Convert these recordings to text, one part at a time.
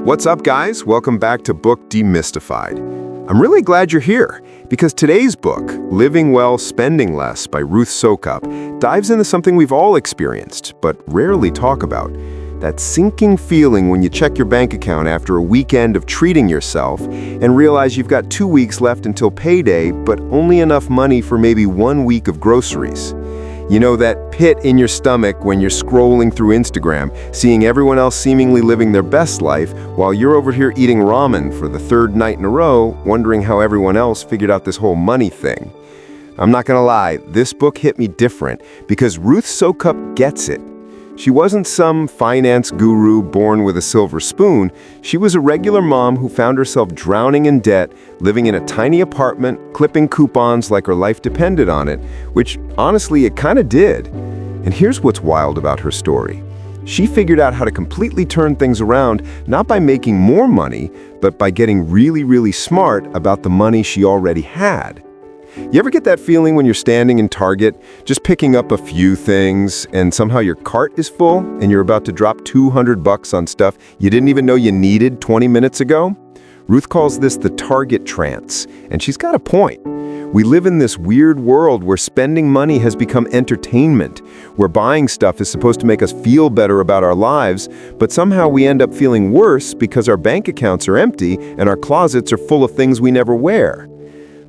What's up, guys? Welcome back to Book Demystified. I'm really glad you're here because today's book, Living Well, Spending Less by Ruth Soukup, dives into something we've all experienced but rarely talk about. That sinking feeling when you check your bank account after a weekend of treating yourself and realize you've got 2 weeks left until payday, but only enough money for maybe 1 week of groceries. You know, that pit in your stomach when you're scrolling through Instagram, seeing everyone else seemingly living their best life while you're over here eating ramen for the third night in a row, wondering how everyone else figured out this whole money thing. I'm not gonna lie, this book hit me different because Ruth Soukup gets it. She wasn't some finance guru born with a silver spoon. She was a regular mom who found herself drowning in debt, living in a tiny apartment, clipping coupons like her life depended on it, which honestly it kind of did. And here's what's wild about her story. She figured out how to completely turn things around, not by making more money, but by getting really smart about the money she already had. You ever get that feeling when you're standing in Target, just picking up a few things, and somehow your cart is full, and you're about to drop $200 on stuff you didn't even know you needed 20 minutes ago? Ruth calls this the Target trance, and she's got a point. We live in this weird world where spending money has become entertainment, where buying stuff is supposed to make us feel better about our lives, but somehow we end up feeling worse because our bank accounts are empty and our closets are full of things we never wear.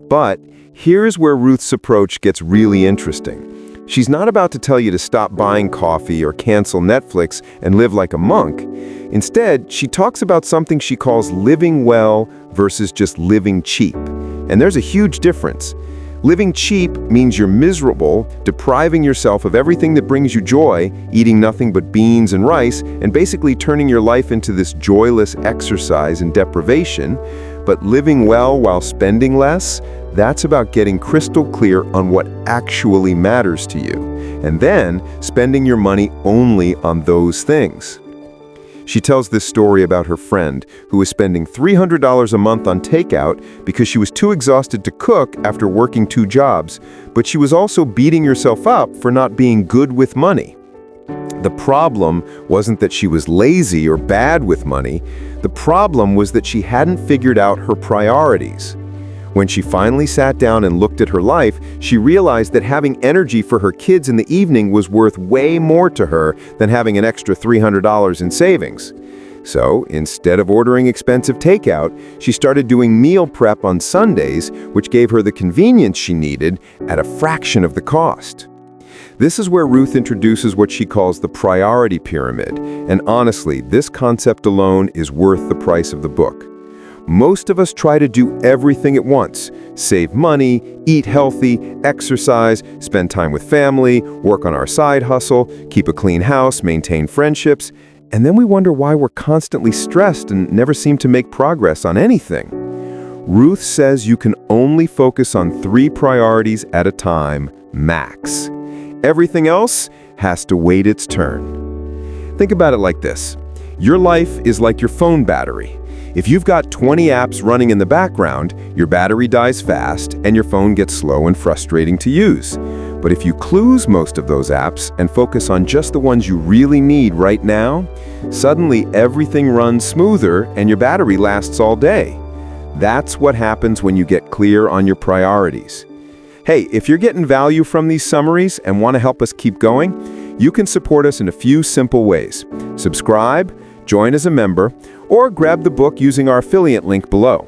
But here's where Ruth's approach gets really interesting. She's not about to tell you to stop buying coffee or cancel Netflix and live like a monk. Instead, she talks about something she calls living well versus just living cheap. And there's a huge difference. Living cheap means you're miserable, depriving yourself of everything that brings you joy, eating nothing but beans and rice, and basically turning your life into this joyless exercise in deprivation. But living well while spending less, that's about getting crystal clear on what actually matters to you, and then spending your money only on those things. She tells this story about her friend who was spending $300 a month on takeout because she was too exhausted to cook after working 2 jobs, but she was also beating herself up for not being good with money. The problem wasn't that she was lazy or bad with money. The problem was that she hadn't figured out her priorities. When she finally sat down and looked at her life, she realized that having energy for her kids in the evening was worth way more to her than having an extra $300 in savings. So, instead of ordering expensive takeout, she started doing meal prep on Sundays, which gave her the convenience she needed at a fraction of the cost. This is where Ruth introduces what she calls the priority pyramid, and honestly, this concept alone is worth the price of the book. Most of us try to do everything at once: save money, eat healthy, exercise, spend time with family, work on our side hustle, keep a clean house, maintain friendships, and then we wonder why we're constantly stressed and never seem to make progress on anything. Ruth says you can only focus on 3 priorities at a time, max. Everything else has to wait its turn. Think about it like this. Your life is like your phone battery. If you've got 20 apps running in the background, your battery dies fast and your phone gets slow and frustrating to use. But if you close most of those apps and focus on just the ones you really need right now, suddenly everything runs smoother and your battery lasts all day. That's what happens when you get clear on your priorities. Hey, if you're getting value from these summaries and want to help us keep going, you can support us in a few simple ways. Subscribe, join as a member, or grab the book using our affiliate link below.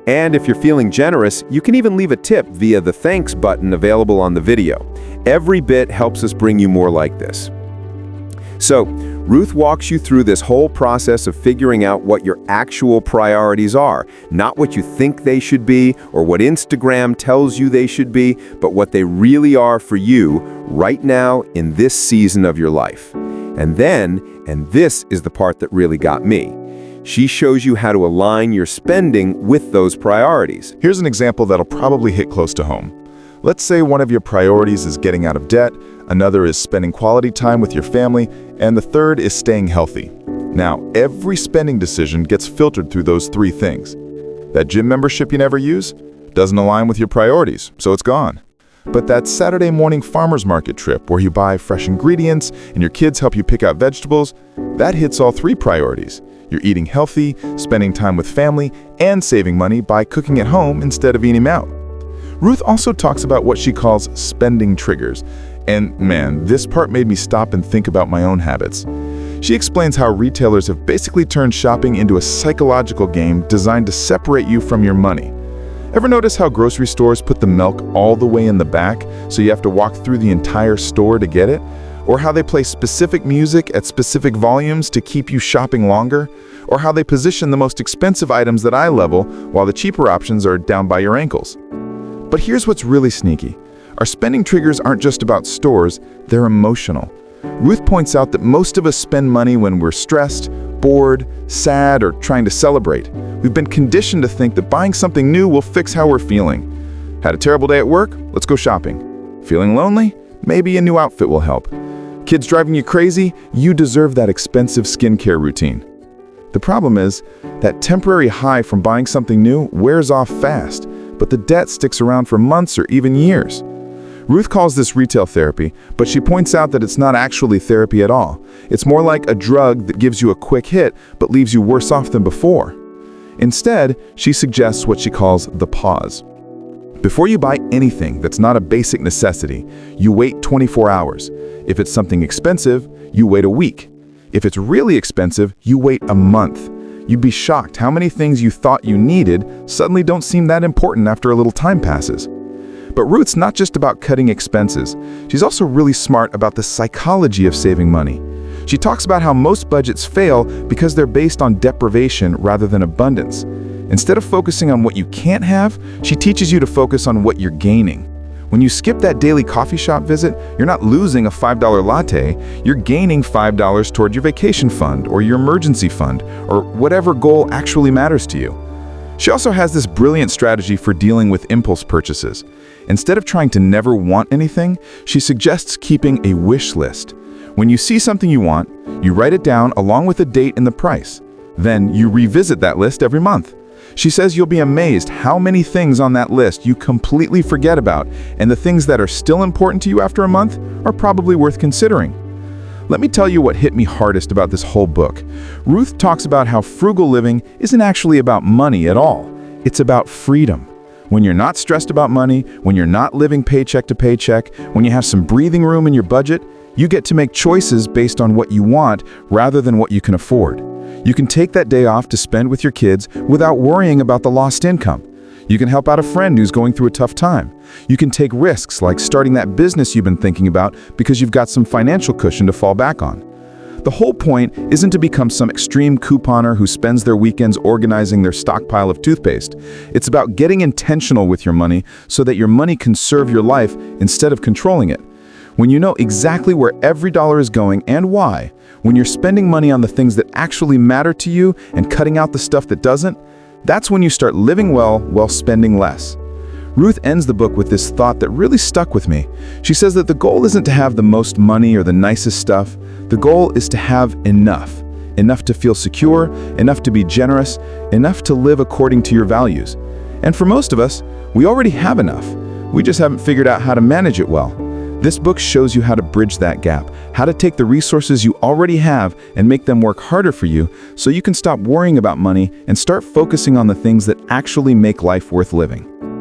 And if you're feeling generous, you can even leave a tip via the thanks button available on the video. Every bit helps us bring you more like this. So, Ruth walks you through this whole process of figuring out what your actual priorities are, not what you think they should be or what Instagram tells you they should be, but what they really are for you right now in this season of your life. And this is the part that really got me, she shows you how to align your spending with those priorities. Here's an example that'll probably hit close to home. Let's say one of your priorities is getting out of debt, another is spending quality time with your family, and the third is staying healthy. Now, every spending decision gets filtered through those 3 things. That gym membership you never use doesn't align with your priorities, so it's gone. But that Saturday morning farmer's market trip where you buy fresh ingredients and your kids help you pick out vegetables, That hits all three priorities. You're eating healthy, spending time with family, and saving money by cooking at home instead of eating out. Ruth also talks about what she calls spending triggers. And man, this part made me stop and think about my own habits. She explains how retailers have basically turned shopping into a psychological game designed to separate you from your money. Ever notice how grocery stores put the milk all the way in the back so you have to walk through the entire store to get it? Or how they play specific music at specific volumes to keep you shopping longer? Or how they position the most expensive items at eye level while the cheaper options are down by your ankles? But here's what's really sneaky. Our spending triggers aren't just about stores, they're emotional. Ruth points out that most of us spend money when we're stressed, bored, sad, or trying to celebrate. We've been conditioned to think that buying something new will fix how we're feeling. Had a terrible day at work? Let's go shopping. Feeling lonely? Maybe a new outfit will help. Kids driving you crazy? You deserve that expensive skincare routine. The problem is, that temporary high from buying something new wears off fast, but the debt sticks around for months or even years. Ruth calls this retail therapy, but she points out that it's not actually therapy at all. It's more like a drug that gives you a quick hit but leaves you worse off than before. Instead, she suggests what she calls the pause. Before you buy anything that's not a basic necessity, you wait 24 hours. If it's something expensive, you wait a week. If it's really expensive, you wait a month. You'd be shocked how many things you thought you needed suddenly don't seem that important after a little time passes. But Ruth's not just about cutting expenses. She's also really smart about the psychology of saving money. She talks about how most budgets fail because they're based on deprivation rather than abundance. Instead of focusing on what you can't have, she teaches you to focus on what you're gaining. When you skip that daily coffee shop visit, you're not losing a $5 latte, you're gaining $5 toward your vacation fund or your emergency fund or whatever goal actually matters to you. She also has this brilliant strategy for dealing with impulse purchases. Instead of trying to never want anything, she suggests keeping a wish list. When you see something you want, you write it down along with a date and the price. Then you revisit that list every month. She says you'll be amazed how many things on that list you completely forget about, and the things that are still important to you after a month are probably worth considering. Let me tell you what hit me hardest about this whole book. Ruth talks about how frugal living isn't actually about money at all. It's about freedom. When you're not stressed about money, when you're not living paycheck to paycheck, when you have some breathing room in your budget, you get to make choices based on what you want rather than what you can afford. You can take that day off to spend with your kids without worrying about the lost income. You can help out a friend who's going through a tough time. You can take risks like starting that business you've been thinking about because you've got some financial cushion to fall back on. The whole point isn't to become some extreme couponer who spends their weekends organizing their stockpile of toothpaste. It's about getting intentional with your money so that your money can serve your life instead of controlling it. When you know exactly where every dollar is going and why, when you're spending money on the things that actually matter to you and cutting out the stuff that doesn't, that's when you start living well while spending less. Ruth ends the book with this thought that really stuck with me. She says that the goal isn't to have the most money or the nicest stuff. The goal is to have enough. Enough to feel secure, enough to be generous, enough to live according to your values. And for most of us, we already have enough. We just haven't figured out how to manage it well. This book shows you how to bridge that gap, how to take the resources you already have and make them work harder for you so you can stop worrying about money and start focusing on the things that actually make life worth living.